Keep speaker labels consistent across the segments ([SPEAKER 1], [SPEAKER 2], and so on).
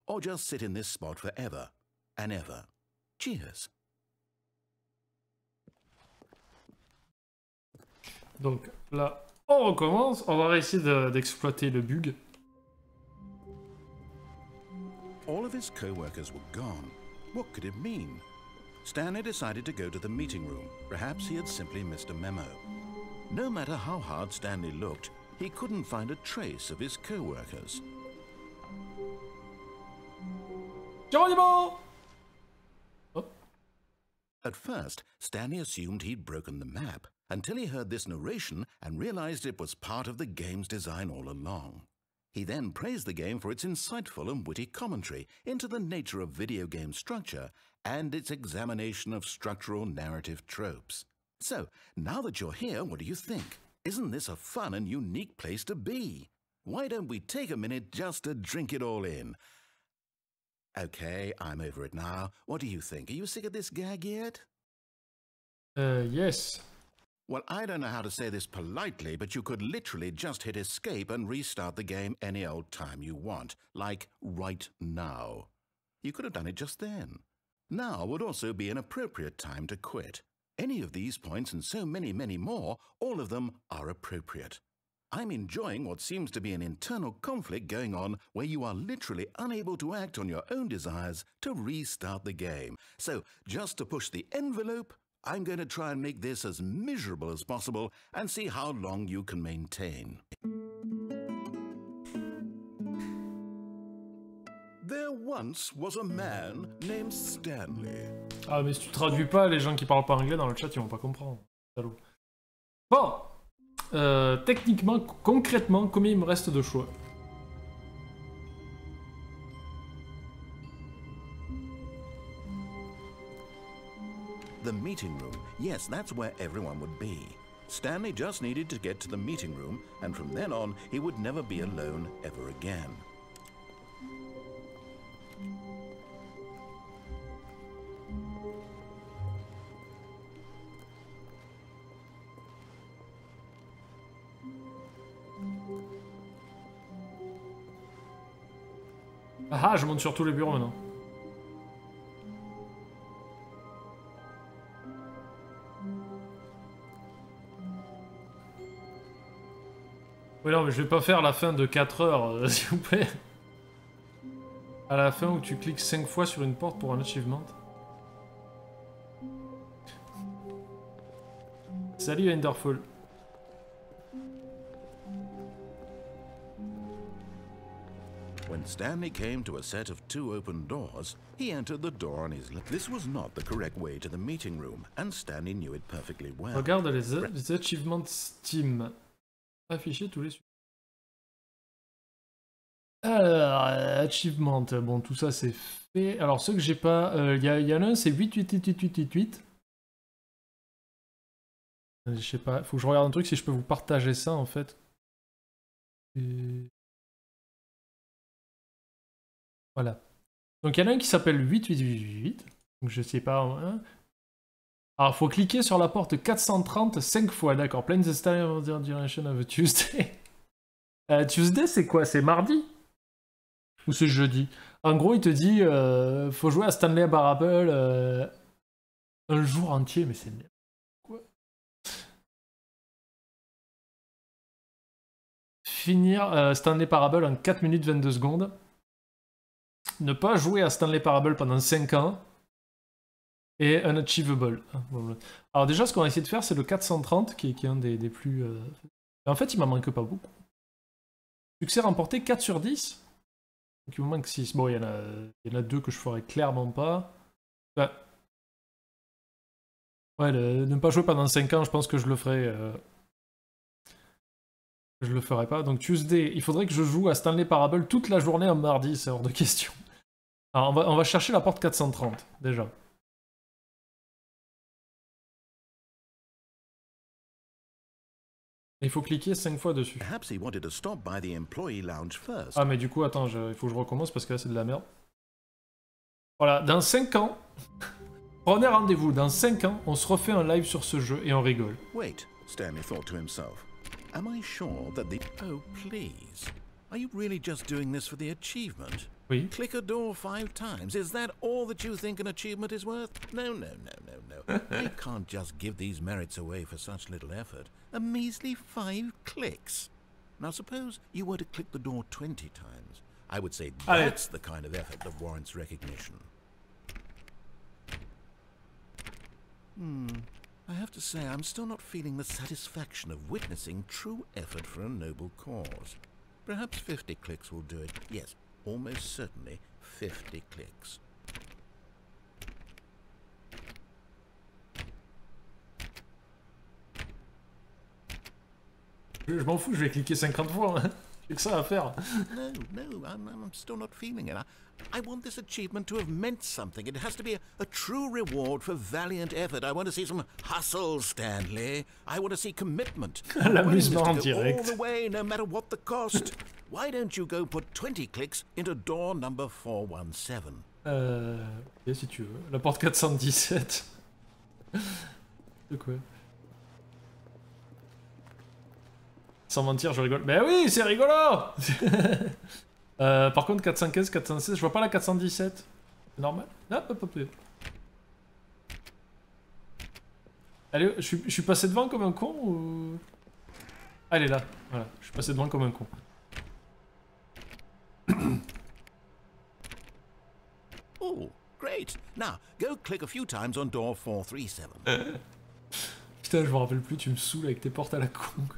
[SPEAKER 1] or just sit in this spot forever and ever. Cheers.
[SPEAKER 2] Donc là, on recommence. On va essayer d'exploiter le bug.
[SPEAKER 1] All of his co-workers were gone. What could it mean? Stanley decided to go to the meeting room. Perhaps he had simply missed a memo. No matter how hard Stanley looked, he couldn't find a trace of his co-workers.
[SPEAKER 2] Geronimo! Oh.
[SPEAKER 1] At first, Stanley assumed he'd broken the map, until he heard this narration and realized it was part of the game's design all along. He then praised the game for its insightful and witty commentary into the nature of video game structure and its examination of structural narrative tropes. So, now that you're here, what do you think? Isn't this a fun and unique place to be? Why don't we take a minute just to drink it all in? Okay, I'm over it now. What do you think? Are you sick of this gag yet?
[SPEAKER 2] Yes.
[SPEAKER 1] Well, I don't know how to say this politely, but you could literally just hit escape and restart the game any old time you want, like right now. You could have done it just then. Now would also be an appropriate time to quit. Any of these points and so many, many more, all of them are appropriate. I'm enjoying what seems to be an internal conflict going on where you are literally unable to act on your own desires to restart the game. So, just to push the envelope, I'm going to try and make this as miserable as possible and see how long you can maintain. There once was a man named Stanley.
[SPEAKER 2] Ah, mais si tu traduis pas, les gens qui parlent pas anglais dans le chat, ils vont pas comprendre. Salaud. Bon. Techniquement, concrètement, combien il me reste de choix?
[SPEAKER 1] The meeting room. Yes, that's where everyone would be. Stanley just needed to get to the meeting room, and from then on, he would never be alone ever again.
[SPEAKER 2] Ah, je monte sur tous les bureaux maintenant. Oui, non, mais je vais pas faire la fin de 4 heures, s'il vous plaît. À la fin où tu cliques 5 fois sur une porte pour un achievement. Salut Enderfall.
[SPEAKER 1] When Stanley came to a set of 2 open doors, he entered the door on his left. This was not the correct way to the meeting room, and Stanley knew it perfectly well.
[SPEAKER 2] Regarde les achievements Steam. Afficher tous les... Alors, achievement, bon, tout ça c'est fait. Alors, ceux que j'ai pas... Il y en a un, c'est 8. Je sais pas, faut que je regarde un truc si je peux vous partager ça, en fait. Et... Voilà. Donc, il y en a un qui s'appelle 8. Donc, je sais pas... Hein. Alors, faut cliquer sur la porte 430 5 fois, d'accord. Planes Install Duration of Tuesday. Tuesday, c'est quoi? C'est mardi? Ou c'est jeudi? En gros, il te dit, faut jouer à Stanley Parable un jour entier, mais c'est... Quoi? Finir Stanley Parable en 4 minutes 22 secondes. Ne pas jouer à Stanley Parable pendant 5 ans. Et un achievable. Alors déjà, ce qu'on va essayer de faire, c'est le 430, qui est un des plus... En fait, il m'en manque pas beaucoup. Succès remporté 4 sur 10. Donc il me manque 6. Bon, il y en a 2 que je ferai clairement pas. Ouais, ne pas jouer pendant 5 ans, je pense que je le ferai... Je le ferai pas. Donc Tuesday, il faudrait que je joue à Stanley Parable toute la journée en mardi, c'est hors de question. Alors on va chercher la porte 430, déjà. Il faut cliquer 5 fois dessus. Ah mais du coup, attends, il faut que je recommence parce que là c'est de la merde. Voilà, dans 5 ans, prenez rendez-vous, dans 5 ans, on se refait un live sur ce jeu et on rigole.
[SPEAKER 1] Wait, Stanley thought to himself. Am I sure that the... Oh, please. Are you really just doing this for the achievement?
[SPEAKER 2] Oui.
[SPEAKER 1] Click a door 5 times. Is that all that you think an achievement is worth? No, no, no, no, no. I can't just give these merits away for such little effort. A measly 5 clicks. Now suppose you were to click the door 20 times. I would say that's the kind of effort that warrants recognition. I have to say I'm still not feeling the satisfaction of witnessing true effort for a noble cause. Perhaps 50 clicks will do it. Yes, almost certainly 50 clicks.
[SPEAKER 2] Je m'en fous, je vais cliquer 50 fois. Hein. J'ai que ça à faire.
[SPEAKER 1] No, I'm still not feeling it. I want this achievement to have meant something. It has to be a true reward for valiant effort. I want to see some hustle, Stanley. I want to see commitment.
[SPEAKER 2] L'amusement en
[SPEAKER 1] All
[SPEAKER 2] direct.
[SPEAKER 1] the way, no matter what the cost. Why don't you go put 20 clicks into door number 417?
[SPEAKER 2] Ok, si tu veux. La porte 417. De quoi? Sans mentir, je rigole. Mais oui, c'est rigolo. Par contre, 415, 416, je vois pas la 417. C'est normal. Hop, hop, hop. Allez, je suis passé devant comme un con ou... Ah, elle est là. Voilà, je suis passé devant comme un con.
[SPEAKER 1] Oh, great. Now, go click a few times on door 437.
[SPEAKER 2] Putain, je me rappelle plus, tu me saoules avec tes portes à la con.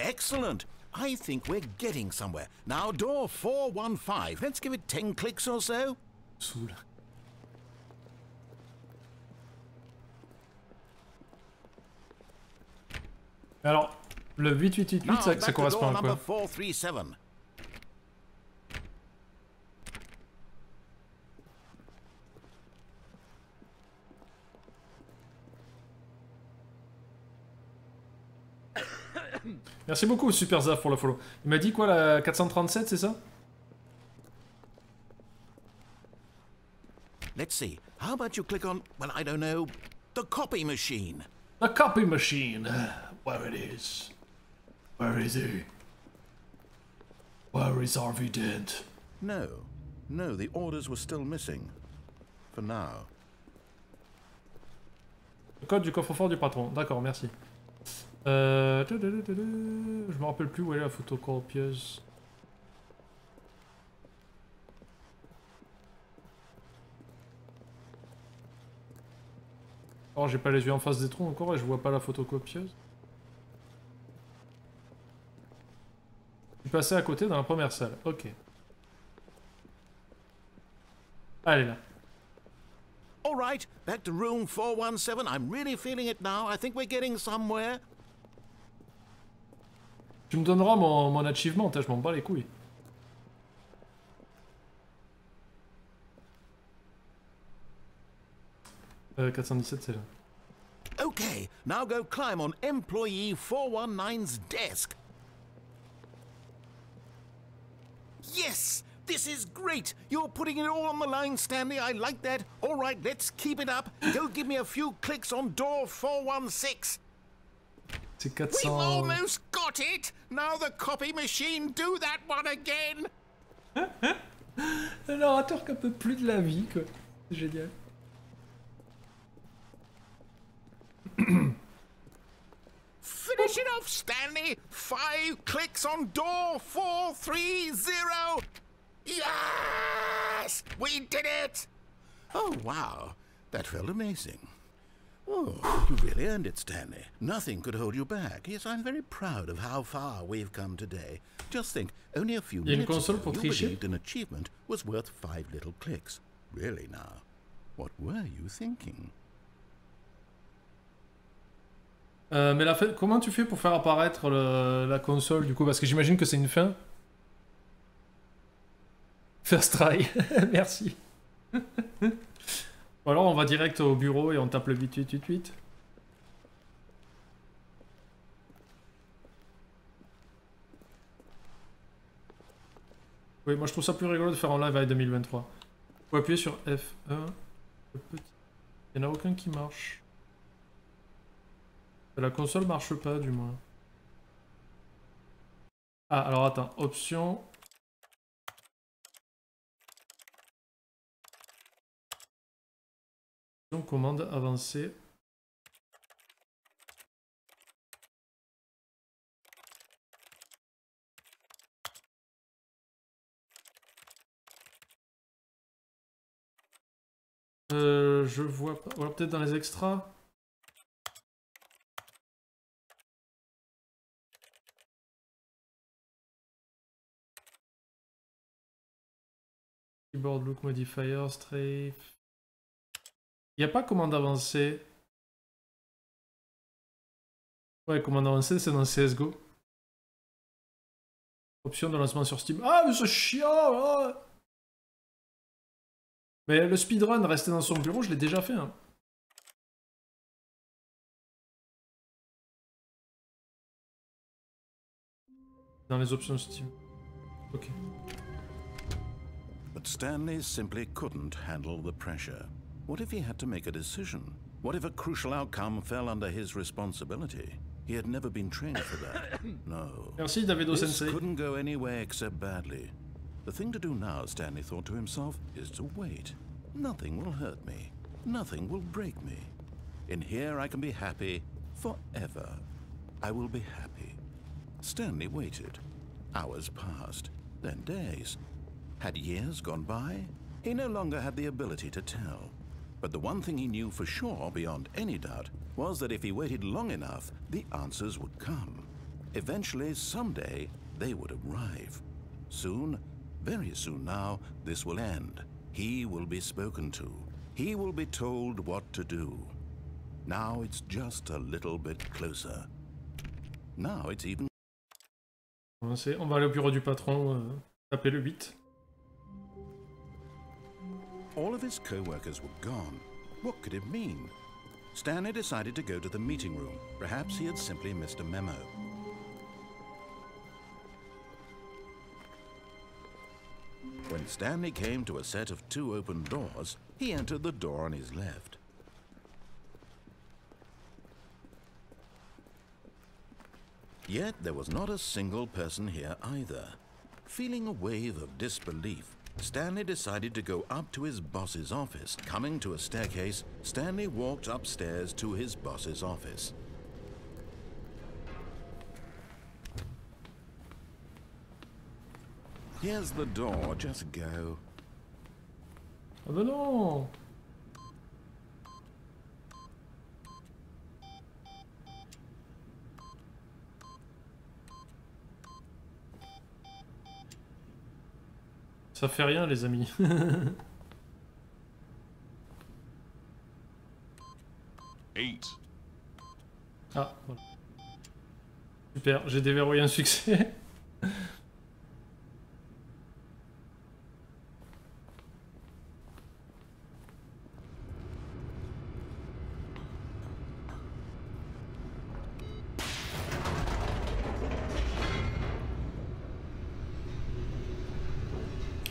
[SPEAKER 1] Excellent. I think we're getting somewhere. Now, door 415. Let's give it 10 clicks or so.
[SPEAKER 2] Saoule. Alors, le 8888, ça correspond à quoi?
[SPEAKER 1] 437.
[SPEAKER 2] Merci beaucoup, Super Zaf, pour le follow. Il m'a dit quoi, la 437, c'est ça?
[SPEAKER 1] Let's see. How about you click on, well, I don't know, the copy machine?
[SPEAKER 2] The copy machine. Where it is. Where is he? Where is Harvey Dent?
[SPEAKER 1] No, the orders were still missing. For now.
[SPEAKER 2] Le code du coffre-fort du patron. D'accord, merci. Je me rappelle plus où est la photocopieuse. Oh, j'ai pas les yeux en face des trous encore et je vois pas la photocopieuse. Je suis passé à côté dans la première salle. Ok. Allez là.
[SPEAKER 1] All right, back to room 417. I'm really feeling it now. I think we're getting somewhere.
[SPEAKER 2] Tu me donneras mon achievement, je m'en bats les couilles. Euh, 417, c'est là.
[SPEAKER 1] Okay, now go climb on employee 419's desk. Yes! This is great! You're putting it all on the line, Stanley. I like that. All right, let's keep it up. Go give me a few clicks on door 416.
[SPEAKER 2] C'est
[SPEAKER 1] We've
[SPEAKER 2] 400...
[SPEAKER 1] almost got it! Now the copy machine, do that one again!
[SPEAKER 2] Le narrateur qui en peut plus de la vie, quoi. C'est génial.
[SPEAKER 1] Finish it off, Stanley! 5 clicks on door 430! Yes! We did it! Oh, wow. That felt amazing. Oh, you really earned it, Stanley. Nothing could hold you back. Yes, I'm very proud of how far we've come today. Just think, only a few minutes ago, you believed an achievement was worth 5 little clicks. Really now, what were you thinking?
[SPEAKER 2] Mais comment tu fais pour faire apparaître la console, du coup? Parce que j'imagine que c'est une fin. First try. Merci. Ou alors on va direct au bureau et on tape le 8888. Oui, moi je trouve ça plus rigolo de faire en live avec 2023. Faut appuyer sur F1. Il n'y en a aucun qui marche. La console marche pas, du moins. Ah, alors attends, option... Commande avancée. Je vois pas. Ou alors peut-être dans les extras. Keyboard look modifier, strafe. Il n'y a pas commande avancée. Ouais, commande avancée, c'est dans CSGO. Option de lancement sur Steam. Ah, mais c'est chiant! Ah, mais le speedrun, rester dans son bureau, je l'ai déjà fait. Hein. Dans les options Steam. Ok.
[SPEAKER 1] But Stanley simply couldn't handle the pressure. What if he had to make a decision? What if a crucial outcome fell under his responsibility? He had never been trained for that. No.
[SPEAKER 2] Merci, Davido
[SPEAKER 1] This
[SPEAKER 2] Sensei.
[SPEAKER 1] couldn't go anywhere except badly. The thing to do now, Stanley thought to himself, is to wait. Nothing will hurt me. Nothing will break me. In here I can be happy forever. I will be happy. Stanley waited. Hours passed, then days. Had years gone by? He no longer had the ability to tell. But the one thing he knew for sure, beyond any doubt, was that if he waited long enough, the answers would come. Eventually, someday, they would arrive. Soon, very soon now, this will end. He will be spoken to. He will be told what to do. Now it's just a little bit closer. Now it's even...
[SPEAKER 2] On va aller au bureau du patron, taper le 8.
[SPEAKER 1] All of his co-workers were gone. What could it mean? Stanley decided to go to the meeting room. Perhaps he had simply missed a memo. When Stanley came to a set of 2 open doors, he entered the door on his left. Yet there was not a single person here either. Feeling a wave of disbelief, Stanley decided to go up to his boss's office. Coming to a staircase, Stanley walked upstairs to his boss's office. Here's the door, just go.
[SPEAKER 2] Oh ben non! Ça fait rien, les amis. Ah, voilà. Super, j'ai déverrouillé un succès.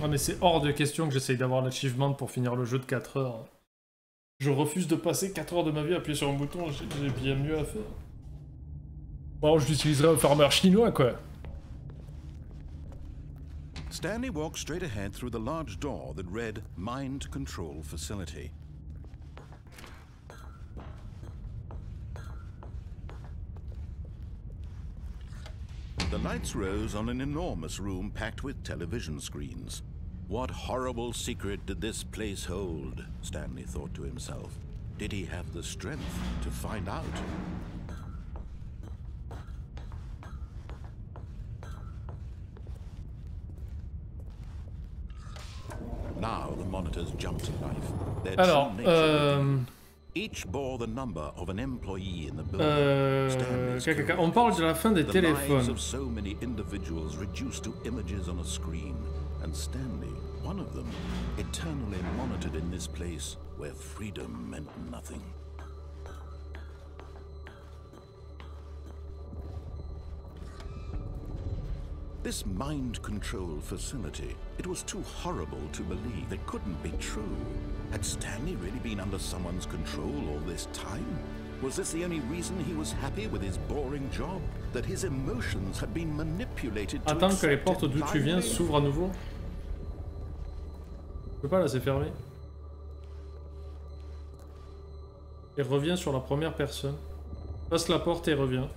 [SPEAKER 2] Ah mais c'est hors de question que j'essaye d'avoir l'achievement pour finir le jeu de 4 heures. Je refuse de passer 4 heures de ma vie à appuyer sur un bouton, j'ai bien mieux à faire. Bon, je l'utiliserai au farmer chinois, quoi.
[SPEAKER 1] Stanley walked straight ahead through the large door that read Mind Control Facility. The lights rose on an enormous room packed with television screens. What horrible secret did this place hold? Stanley thought to himself. Did he have the strength to find out? Now the monitors jumped to life.
[SPEAKER 2] Alors,
[SPEAKER 1] Each bore the number of an employee in the building.
[SPEAKER 2] On parle de la fin des
[SPEAKER 1] the lives
[SPEAKER 2] téléphones.
[SPEAKER 1] of so many individuals reduced to images on a screen, and Stanley, one of them, eternally monitored in this place where freedom meant nothing. This mind control facility, it was too horrible to believe. It couldn't be true. Had Stanley really been under someone's control all this time? Was this the only reason he was happy with his boring job? That his emotions had been manipulated to
[SPEAKER 2] Attends que les
[SPEAKER 1] accept
[SPEAKER 2] portes
[SPEAKER 1] it
[SPEAKER 2] d'où tu viens
[SPEAKER 1] blindly?
[SPEAKER 2] s'ouvrent à nouveau. Je peux pas là, c'est fermé. Et reviens sur la première personne. Passe la porte et reviens.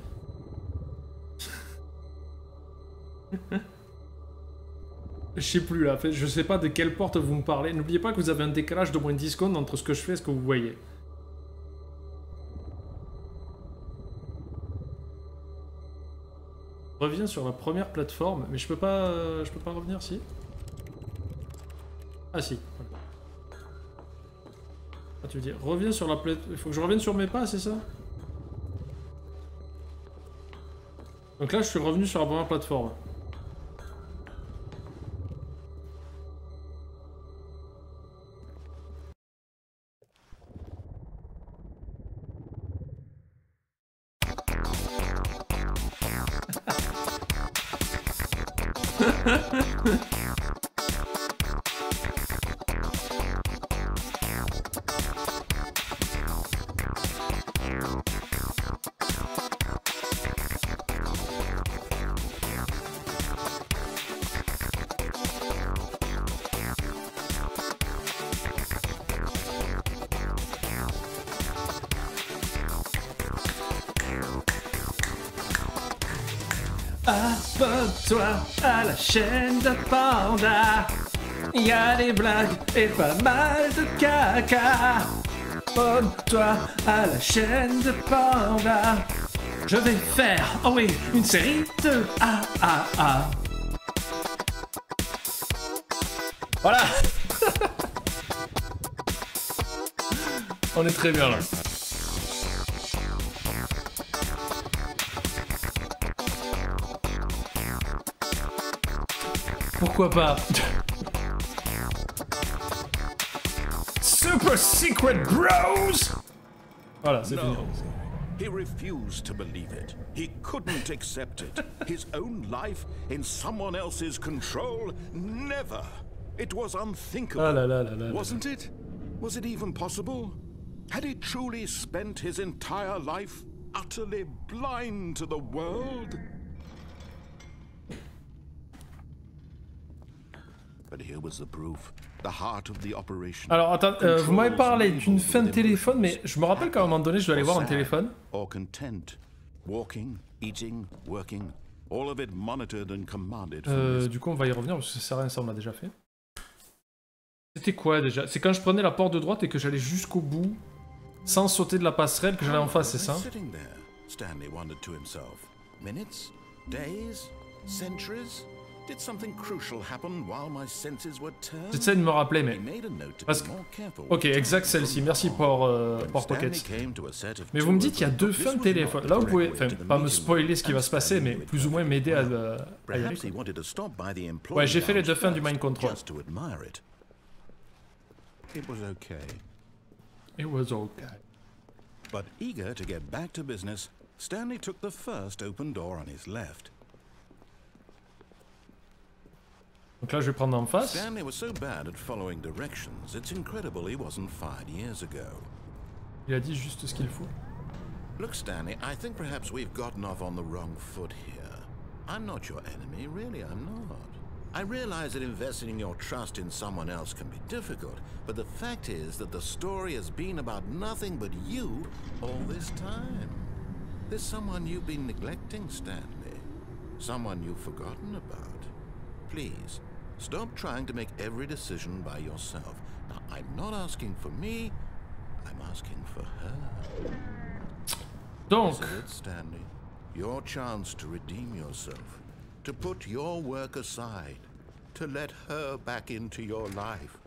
[SPEAKER 2] Je sais plus là, en fait, je sais pas de quelle porte vous me parlez. N'oubliez pas que vous avez un décalage d'au moins 10 secondes entre ce que je fais et ce que vous voyez. Reviens sur la première plateforme, mais je peux pas revenir si. Ah si. Ah, tu veux dire, reviens sur la plateforme. Il faut que je revienne sur mes pas, c'est ça? Donc là, je suis revenu sur la première plateforme. Abonne-toi à la chaîne de Panda. Il y a des blagues et pas mal de caca. Abonne-toi à la chaîne de Panda. Je vais faire, oh oui, une série de AAA. Voilà. On est très bien là. Pourquoi pas? Super Secret Bros! Voilà, c'est fini.
[SPEAKER 1] He refused to believe it. He couldn't accept it. His own life in someone else's control? Never. It was unthinkable.
[SPEAKER 2] Ah là là là là.
[SPEAKER 1] Wasn't it? Was it even possible? Had he truly spent his entire life utterly blind to the world? But here was the proof. The heart of the operation.
[SPEAKER 2] Alors attends, vous m'avez parlé d'une fin de téléphone, mais je me rappelle qu'à un moment donné, je dois aller voir un téléphone.
[SPEAKER 1] Or content. Walking, eating, working, all of it monitored and commanded.
[SPEAKER 2] Du coup, on va y revenir parce que ça sert à rien, ça on l'a déjà fait. C'était quoi déjà? C'est quand je prenais la porte de droite et que j'allais jusqu'au bout, sans sauter de la passerelle, que j'allais en face, c'est ça?
[SPEAKER 1] Sitting there, Stanley wondered to himself. Minutes? Days? Centuries? Did something crucial happen while my senses were turned?
[SPEAKER 2] J'essaie de me rappeler, mais...
[SPEAKER 1] He made a note to
[SPEAKER 2] Parce
[SPEAKER 1] be
[SPEAKER 2] que...
[SPEAKER 1] more careful.
[SPEAKER 2] Ok, exact, celle-ci. Merci pour Pocket. Mais vous me dites qu'il y a deux fins de téléphone. Là, vous pouvez... Enfin, pas me spoiler ce qui va se passer, mais plus ou moins m'aider à y aller. Ouais, j'ai fait les deux fins du Mind Control.
[SPEAKER 1] It was okay.
[SPEAKER 2] It was okay.
[SPEAKER 1] But eager to get back to business, Stanley took the first open door on his left.
[SPEAKER 2] Donc là, je vais prendre en face.
[SPEAKER 1] Stanley was so bad at following directions, it's incredible he wasn't fired years ago.
[SPEAKER 2] Il a dit juste ce qu'il faut.
[SPEAKER 1] Look, Stanley, I think perhaps we've gotten off on the wrong foot here. I'm not your enemy, really, I'm not. I realize that investing your trust in someone else can be difficult, but the fact is that the story has been about nothing but you all this time. There's someone you've been neglecting, Stanley. Someone you've forgotten about. Please, stop trying to make every decision by yourself. Now, I'm not asking for me, I'm asking for her.
[SPEAKER 2] Donc,
[SPEAKER 1] Isn't it, Stanley? Your chance to redeem yourself, to put your work aside, to let her back into your life.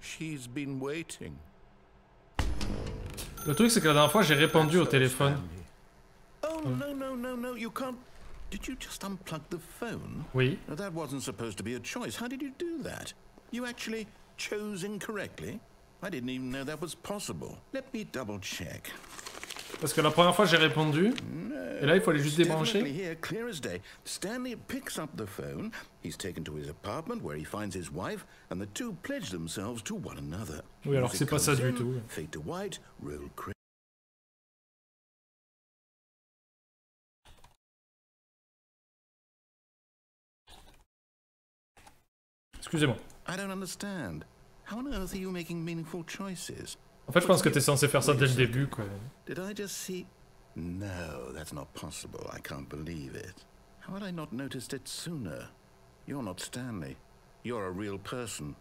[SPEAKER 1] She's been waiting.
[SPEAKER 2] le truc, c'est que la dernière fois, j'ai répondu au téléphone.
[SPEAKER 1] Oh, no, you can't. Did you just unplug the phone?
[SPEAKER 2] Oui.
[SPEAKER 1] Now, that wasn't supposed to be a choice. How did you do that? You actually chose incorrectly? I didn't even know that was possible. Let me double check.
[SPEAKER 2] Parce que la première fois, j'ai répondu. Et là, il faut aller juste
[SPEAKER 1] Definitely
[SPEAKER 2] débrancher.
[SPEAKER 1] here, clear as day. Stanley picks up the phone. He's taken to his apartment where he finds his wife, and the two pledge themselves to one another.
[SPEAKER 2] Oui, alors
[SPEAKER 1] Music
[SPEAKER 2] c'est pas ça
[SPEAKER 1] comes
[SPEAKER 2] du
[SPEAKER 1] in,
[SPEAKER 2] tout.
[SPEAKER 1] Fade to white, roll credits.
[SPEAKER 2] Excusez-moi.
[SPEAKER 1] I don't understand. How on earth are you making meaningful choices?
[SPEAKER 2] En fait, je pense que t'es censé faire ça dès le début, quoi.
[SPEAKER 1] Did I just see... No, that's not possible. I can't believe it. How had I not noticed it sooner? You're not Stanley. You're a real person.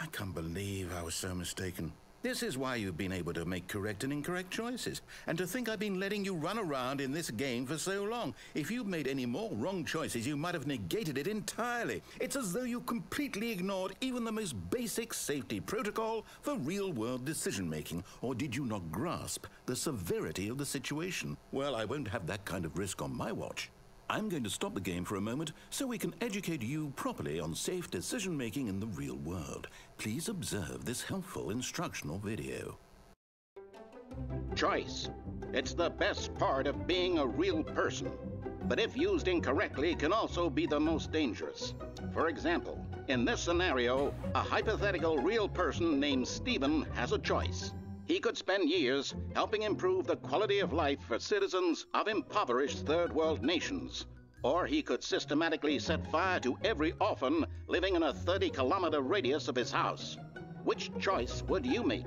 [SPEAKER 1] I can't believe I was so mistaken. This is why you've been able to make correct and incorrect choices. And to think I've been letting you run around in this game for so long. If you'd made any more wrong choices, you might have negated it entirely. It's as though you completely ignored even the most basic safety protocol for real-world decision-making. Or did you not grasp the severity of the situation? Well, I won't have that kind of risk on my watch. I'm going to stop the game for a moment so we can educate you properly on safe decision-making in the real world. Please observe this helpful instructional video.
[SPEAKER 3] Choice. It's the best part of being a real person. But if used incorrectly, can also be the most dangerous. For example, in this scenario, a hypothetical real person named Stephen has a choice. He could spend years helping improve the quality of life for citizens of impoverished third world nations. Or he could systematically set fire to every orphan living in a 30-kilometer radius of his house. Which choice would you make?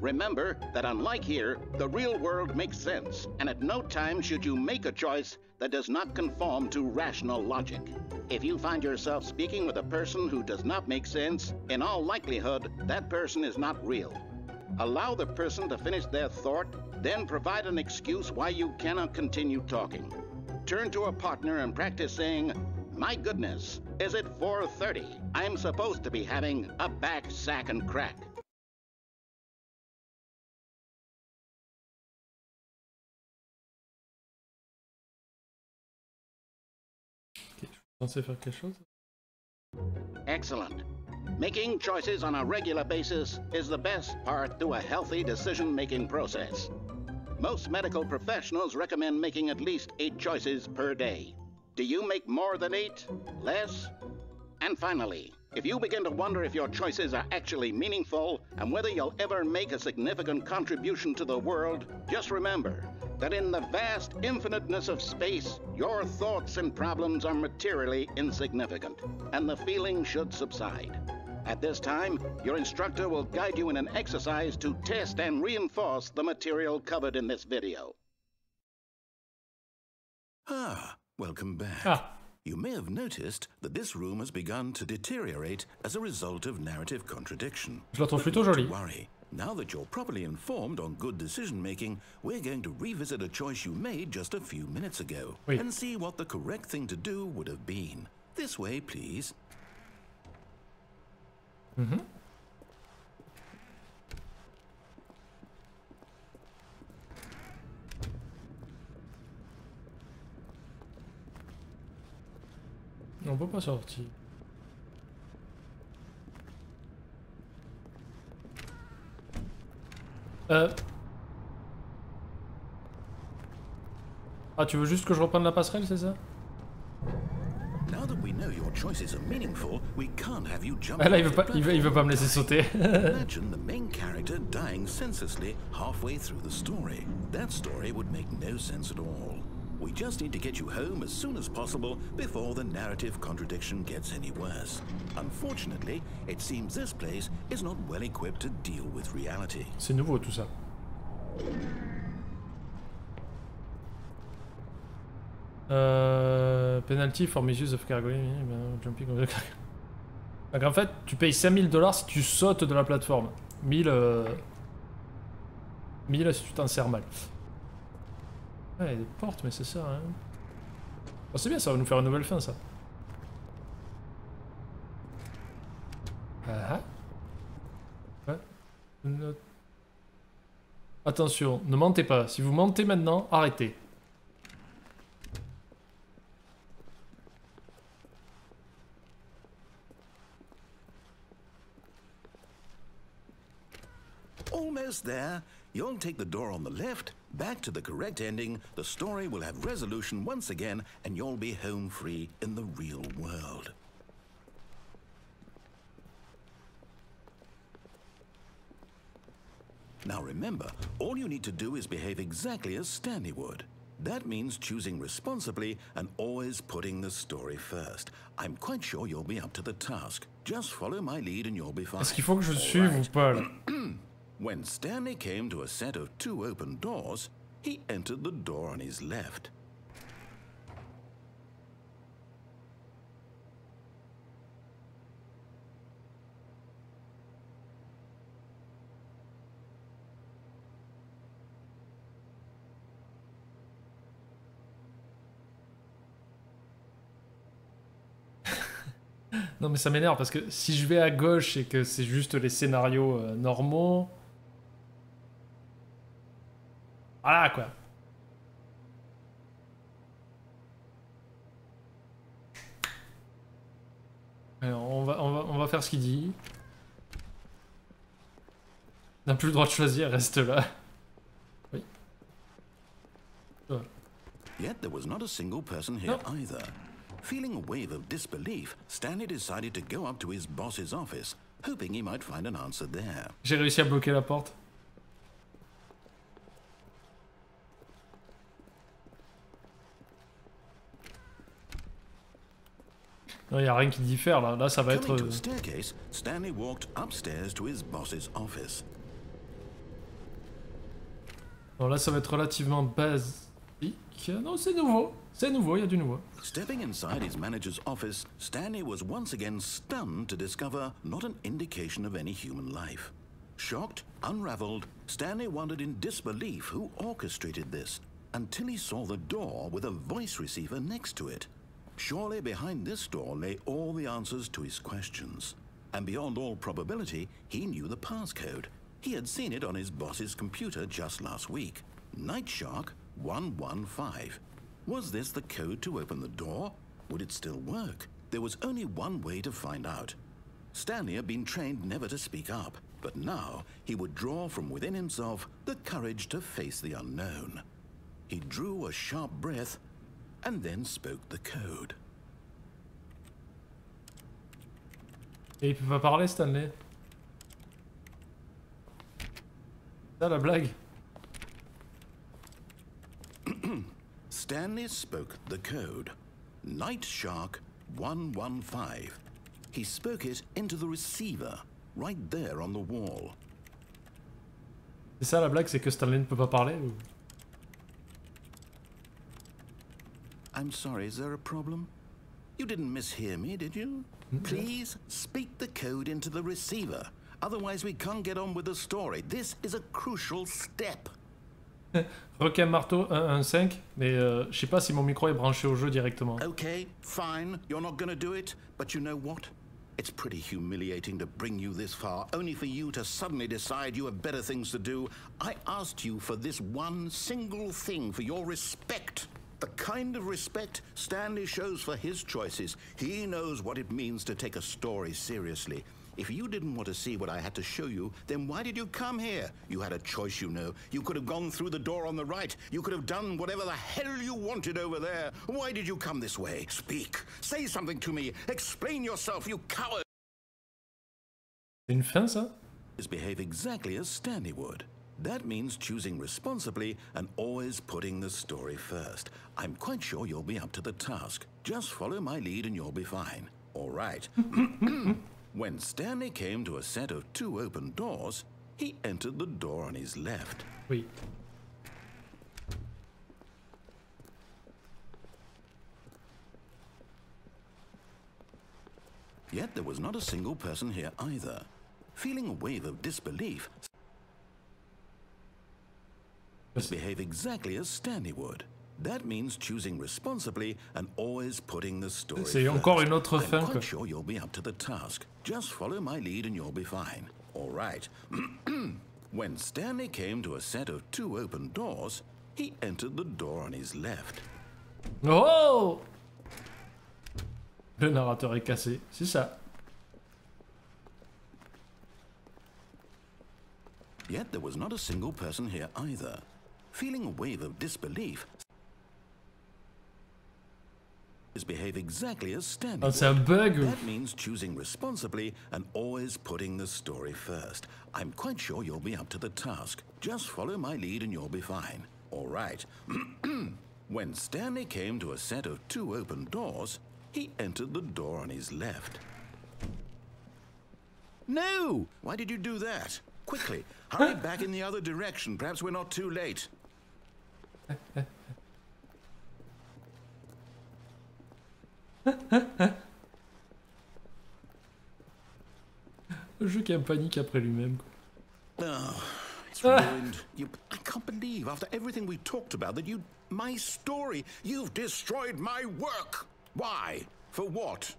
[SPEAKER 3] Remember that unlike here, the real world makes sense, and at no time should you make a choice that does not conform to rational logic. If you find yourself speaking with a person who does not make sense, in all likelihood, that person is not real. Allow the person to finish their thought, then provide an excuse why you cannot continue talking. Turn to a partner and practice saying, "My goodness, is it 4:30? I'm supposed to be having a back, sack, and crack."
[SPEAKER 2] Ok, je suis censé faire quelque chose.
[SPEAKER 3] Excellent. Making choices on a regular basis is the best part to a healthy decision-making process. Most medical professionals recommend making at least 8 choices per day. Do you make more than 8? Less? And finally, if you begin to wonder if your choices are actually meaningful and whether you'll ever make a significant contribution to the world, just remember that in the vast infiniteness of space, your thoughts and problems are materially insignificant, and the feeling should subside. At this time, your instructor will guide you in an exercise to test and reinforce the material covered in this video.
[SPEAKER 1] Ah, welcome back.
[SPEAKER 2] Ah,
[SPEAKER 1] You may have noticed that this room has begun to deteriorate as a result of narrative contradiction.
[SPEAKER 2] je la trouve
[SPEAKER 1] But
[SPEAKER 2] plutôt
[SPEAKER 1] not to
[SPEAKER 2] jolie.
[SPEAKER 1] worry. Now that you're properly informed on good decision-making, we're going to revisit a choice you made just a few minutes ago
[SPEAKER 2] Oui.
[SPEAKER 1] and see what the correct thing to do would have been. This way, please.
[SPEAKER 2] On peut pas sortir. Ah, tu veux juste que je reprenne la passerelle, c'est ça?
[SPEAKER 1] Now that we know your choices are meaningful, we can't have you jump
[SPEAKER 2] Ah là,
[SPEAKER 1] off
[SPEAKER 2] il veut
[SPEAKER 1] the
[SPEAKER 2] pas, il veut pas me laisser sauter.
[SPEAKER 1] Imagine the main character dying senselessly halfway through the story. That story would make no sense at all. We just need to get you home as soon as possible before the narrative contradiction gets any worse. Unfortunately, it seems this place is not well equipped to deal with reality.
[SPEAKER 2] C'est nouveau tout ça. Penalty for misuse of cargo. Jumping over cargo. Donc en fait, tu payes 5000 $ si tu sautes de la plateforme. 1000 si tu t'en sers mal. Ouais, il y a des portes, mais c'est ça, hein. Oh, c'est bien, ça va nous faire une nouvelle fin, ça. Ah ah. Ouais. Attention, ne mentez pas. Si vous mentez maintenant, arrêtez.
[SPEAKER 1] Almost there. You'll take the door on the left, back to the correct ending, the story will have resolution once again, and you'll be home free in the real world. Now remember, all you need to do is behave exactly as Stanley would. That means choosing responsibly and always putting the story first. I'm quite sure you'll be up to the task. Just follow my lead and you'll be fine.
[SPEAKER 2] Est-ce qu'il faut que je suive ou pas là?
[SPEAKER 1] When Stanley came to a set of 2 open doors, he entered the door on his left.
[SPEAKER 2] Non mais ça m'énerve parce que si je vais à gauche et que c'est juste les scénarios normaux... Voilà quoi. Alors, on va faire ce qu'il dit. On n'a plus le droit de choisir, reste là. Oui. Ouais.
[SPEAKER 1] Yet there was not a single person here either. Feeling a wave of disbelief, Stanley decided to go up to his boss's office, hoping he might find an answer there.
[SPEAKER 2] J'ai réussi à bloquer la porte. Non, il n'y a rien qui diffère là. Là, ça va être...
[SPEAKER 1] Coming to a staircase, Stanley walked upstairs to his boss's office.
[SPEAKER 2] Bon, là, ça va être relativement basique. Non, c'est nouveau. C'est nouveau, il y a du nouveau.
[SPEAKER 1] Stepping inside his manager's office, Stanley was once again stunned to discover not an indication of any human life. Shocked, unraveled, Stanley wondered in disbelief who orchestrated this, until he saw the door with a voice receiver next to it. Surely behind this door lay all the answers to his questions. And beyond all probability, he knew the passcode. He had seen it on his boss's computer just last week. Nightshark 115. Was this the code to open the door? Would it still work? There was only one way to find out. Stanley had been trained never to speak up, but now he would draw from within himself the courage to face the unknown. He drew a sharp breath and then spoke the code.
[SPEAKER 2] Et il peut pas parler, Stanley. C'est ça la blague.
[SPEAKER 1] Stanley spoke the code. Nightshark 115. He spoke it into the receiver, right there on the wall.
[SPEAKER 2] C'est ça la blague, c'est que Stanley ne peut pas parler ou...
[SPEAKER 1] I'm sorry, is there a problem? You didn't mishear me, did you? Please speak the code into the receiver. Otherwise we can't get on with the story. This is a crucial step.
[SPEAKER 2] Requin marteau 1.1.5, mais je sais pas si mon micro est branché au jeu directement.
[SPEAKER 1] Okay, fine, you're not gonna do it, but you know what? It's pretty humiliating to bring you this far, only for you to suddenly decide you have better things to do. I asked you for this one single thing, for your respect. The kind of respect Stanley shows for his choices. He knows what it means to take a story seriously. If you didn't want to see what I had to show you, then why did you come here? You had a choice, you know. You could have gone through the door on the right. You could have done whatever the hell you wanted over there. Why did you come this way? Speak. Say something to me. Explain yourself, you coward.
[SPEAKER 2] C'est une fin, ça?
[SPEAKER 1] Behave exactly as Stanley would. That means choosing responsibly and always putting the story first. I'm quite sure you'll be up to the task. Just follow my lead and you'll be fine. All right. When Stanley came to a set of 2 open doors, he entered the door on his left.
[SPEAKER 2] Oui.
[SPEAKER 1] Yet there was not a single person here either. Feeling a wave of disbelief, behave exactly as Stanley would. That means choosing responsibly and always putting the story
[SPEAKER 2] C'est
[SPEAKER 1] first.
[SPEAKER 2] encore une autre fin,
[SPEAKER 1] I'm
[SPEAKER 2] quoi.
[SPEAKER 1] quite sure you'll be up to the task. Just follow my lead and you'll be fine. All right. When Stanley came to a set of 2 open doors, he entered the door on his left.
[SPEAKER 2] Oh! Le narrateur est cassé, c'est ça.
[SPEAKER 1] Yet there was not a single person here either. Feeling a wave of disbelief, behave exactly as Stanley
[SPEAKER 2] Ah, c'est un
[SPEAKER 1] would.
[SPEAKER 2] bug ou...
[SPEAKER 1] That means choosing responsibly and always putting the story first. I'm quite sure you'll be up to the task. Just follow my lead and you'll be fine. All right. When Stanley came to a set of 2 open doors, he entered the door on his left. No! Why did you do that? Quickly, hurry back in the other direction. Perhaps we're not too late.
[SPEAKER 2] Le jeu qui a panique après lui-même.
[SPEAKER 1] Oh, it's ruined. I can't believe, after everything we talked about, that my story, you've destroyed my work. Why? For what?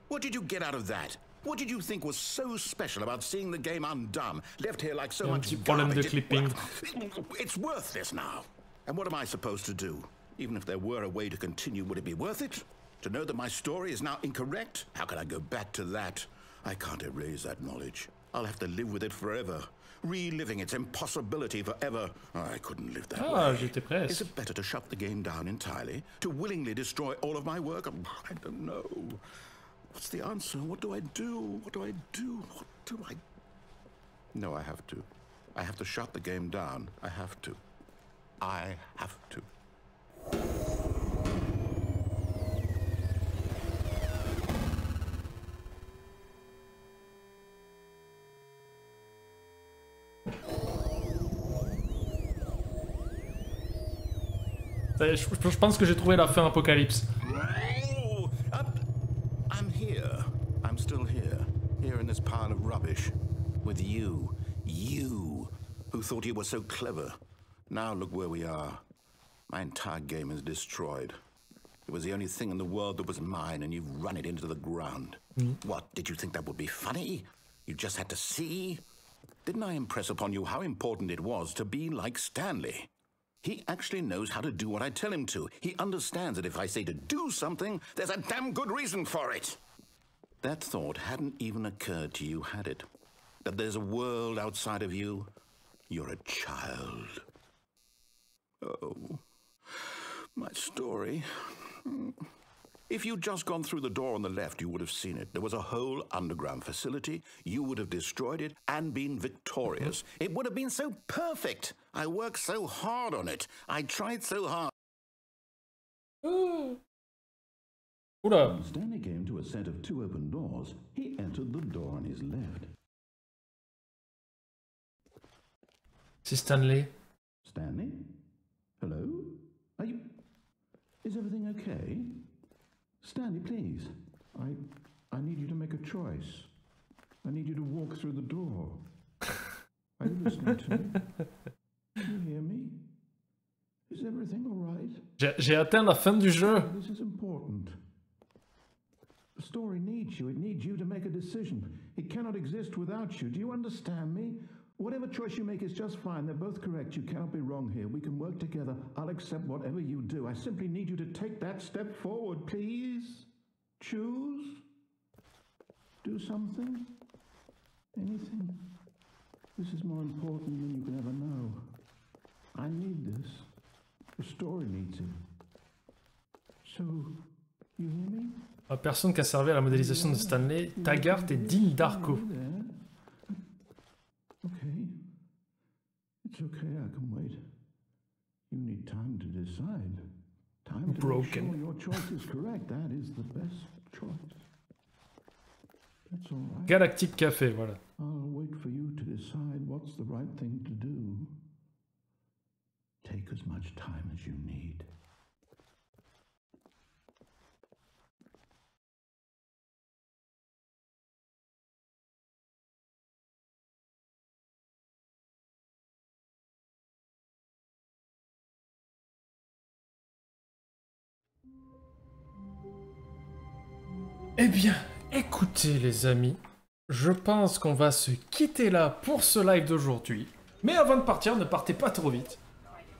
[SPEAKER 1] What did you get out of that? What did you think was so special about seeing the game undone, left here like so much garbage? It's worthless now. And what am I supposed to do? Even if there were a way to continue, would it be worth it? To know that my story is now incorrect? How can I go back to that? I can't erase that knowledge. I'll have to live with it forever. Reliving its impossibility forever. I couldn't live that way.
[SPEAKER 2] J'étais presque.
[SPEAKER 1] Is it better to shut the game down entirely? To willingly destroy all of my work? I don't know. What's the answer? What do I do? What do I do? What do I... No, I have to. I have to shut the game down. I have to. I have to.
[SPEAKER 2] Je pense que j'ai trouvé la fin Apocalypse.
[SPEAKER 1] I'm here. I'm still here. Here in this pile of rubbish. With you. You. Who thought you were so clever. Now look where we are. My entire game is destroyed. It was the only thing in the world that was mine, and you've run it into the ground. What, did you think that would be funny? You just had to see? Didn't I impress upon you how important it was to be like Stanley? He actually knows how to do what I tell him to. He understands that if I say to do something, there's a damn good reason for it. That thought hadn't even occurred to you, had it? That there's a world outside of you? You're a child. Oh, my story. If you'd just gone through the door on the left, you would have seen it. There was a whole underground facility. You would have destroyed it and been victorious. It would have been so perfect. I worked so hard on it. I tried so hard.
[SPEAKER 2] Oula.
[SPEAKER 1] When Stanley came to a set of 2 open doors, he entered the door on his left.
[SPEAKER 2] C'est Stanley.
[SPEAKER 1] Stanley? Hello? Are you... Is everything okay? Stanley, please. I need you to make a choice. I need you to walk through the door. Are you listening to me? Can you hear me? Is everything all right?
[SPEAKER 2] J'ai atteint la fin du jeu.
[SPEAKER 1] This is important. The story needs you. It needs you to make a decision. It cannot exist without you. Do you understand me? Whatever choice you make is just fine. They're both correct. You cannot be wrong here. We can work together. I'll accept whatever you do. I simply need you to take that step forward, please. Choose. Do something. Anything. This is more important than you can ever know. I need this. The story needs it. So, you hear me?
[SPEAKER 2] La personne qui a servi à la modélisation de Stanley, Taggart et Dean Darko.
[SPEAKER 1] Okay. It's okay, I can wait. You need time to decide. Time to make sure your choice is correct. That is the best choice. That's all right.
[SPEAKER 2] Galactic Café, voilà.
[SPEAKER 1] I'll wait for you to decide what's the right thing to do. Take as much time as you need.
[SPEAKER 2] Eh bien, écoutez les amis, je pense qu'on va se quitter là pour ce live d'aujourd'hui. Mais avant de partir, ne partez pas trop vite.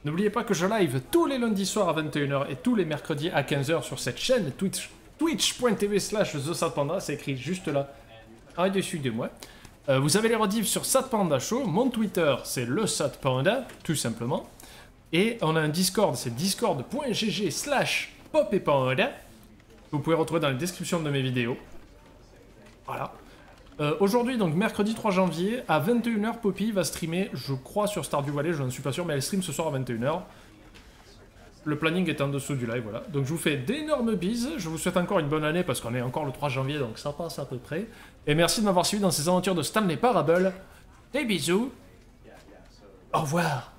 [SPEAKER 2] N'oubliez pas que je live tous les lundis soirs à 21h et tous les mercredis à 15h sur cette chaîne twitch.tv/TheSatPanda, c'est écrit juste là, en dessus de moi. Vous avez les rediffs sur SatPanda Show, mon Twitter c'est le SatPanda, tout simplement. Et on a un Discord, c'est discord.gg/popepanda. Vous pouvez retrouver dans la description de mes vidéos. Voilà. Aujourd'hui, donc mercredi 3 janvier, à 21h, Poppy va streamer, je crois, sur Stardew Valley, je n'en suis pas sûr, mais elle stream ce soir à 21h. Le planning est en dessous du live, voilà. Donc je vous fais d'énormes bises. Je vous souhaite encore une bonne année parce qu'on est encore le 3 janvier, donc ça passe à peu près. Et merci de m'avoir suivi dans ces aventures de Stanley Parable. Des bisous. Au revoir.